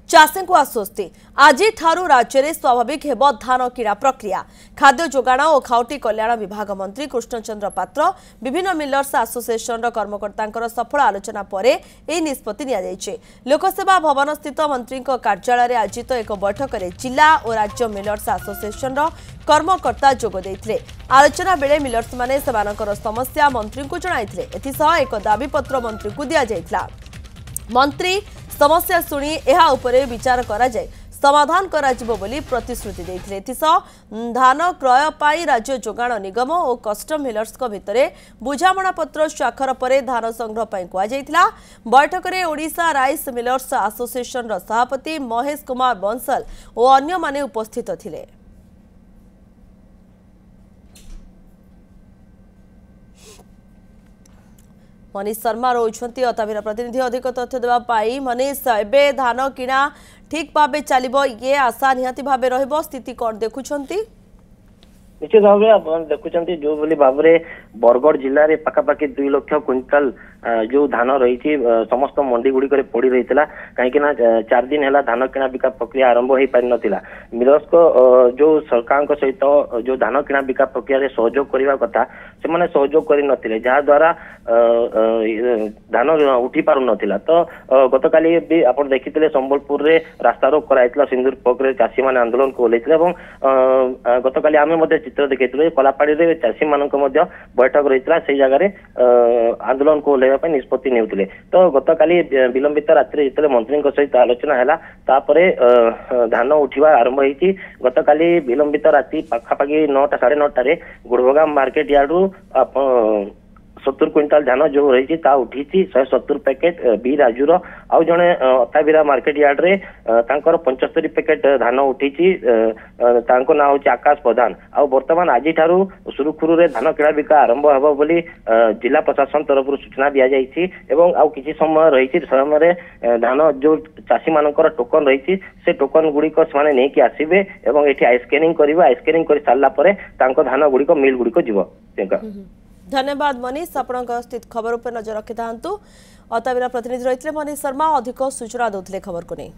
चाषी को आश्वस्ति आज राज्य में स्वाभाविक हेब धान किणा प्रक्रिया खाद्य जोगाण और खाउटी कल्याण विभाग मंत्री कृष्णचंद्र पात्र विभिन्न मिलर्स एसोसिएशन कर्मकर्ता सफल आलोचना पर यह निष्पत्ति नि लोकसेवा भवन स्थित मंत्री कार्यालय में आयोजित एक बैठक में जिला और राज्य मिलर्स एसोसिएशन कर्मकर्ता जोग देते आलोचना बेले मिलर्स माने समस्या मंत्री को जणाइथिले एथिसह एक दाबीपत्र मंत्री को दि जाइथिला मंत्री समस्या शुणी यह उपरे विचार करा जाए समाधान कराजिबो बोली प्रतिश्रुति देथिले एथिसह धान क्रय पाई राज्य जोगाण निगम और कस्टम मिलर्स भितर बुझामणा पत्र स्वाक्षर पर धान संग्रह पाई कुआ जाइथिला बैठक में ओडिशा राइस मिलर्स एसोसिएशन सभापति महेश कुमार बंसल और अन्य माने उपस्थित थिले। मनीष शर्मा रोचंती अतावीर प्रतिनिधि अधिक तथ्य देवाई मनीष एबे धान किणा ठीक भाव चलो ये आशा निहाती भाव रहिबो स्थिति कौन देखुछंती निश्चित भाव आप देखुं जो भाव में बरगढ़ जिले में पखापाखि 2 लाख क्विंटाल जो धान रही समस्त मंडी गुड़िक पड़ी रही है कहीं 4 दिन है धान किणा बिका प्रक्रिया आरंभ हो पारि नाला मिलर्स को जो सरकार सहित जो धान किणा बिका प्रक्रिया सहयोग करने कथा से सहयोग कर नथिले जहा द्वारा धान उठी पार नाला तो गत काली भी आप देखी संबलपुर में रास्ता रोक कराइला सिंदूर पकड़े चाषी मैंने आंदोलन को ओल्लैथिले गत काली आम चित्र देखते कलापाड़ी में चाषी मान बैठक रही से जगह आंदोलन को ओल्लैवा निष्पत्ति नेउथिले तो गत काली विलंबित रात्रि जिते मंत्री सहित आलोचना है धान उठा आरंभ होती गत काली विलंबित राति पखापाखि 9टा 9:30 गुड़बगा मार्केट यार्ड 70 क्विंटाल धान जो रही उठी 170 पैकेट बी राजूर आउ जड़े अतावीरा मार्केट यार्ड रे 75 पैकेट धान उठी ना हूँ आकाश प्रधान आउ बर्तमान आज सुरुखुरु रे धान किणा बिका आरंभ होब बोली जिला प्रशासन तरफ सूचना दि जाइए आउ किसी समय रही समय धान जो चाषी मानकर टोकन रही से टोकन गुड़िक से नहीं आसबे ये आई स्कैनिंग कर सारापर धान गुड़िक मिल गुड़िक जीव। धन्यवाद मनीष आपण स्थित खबर पर नजर रखि था अतावीरा प्रतिनिधि रही मनीष शर्मा अधिक सूचना देते खबर को नहीं।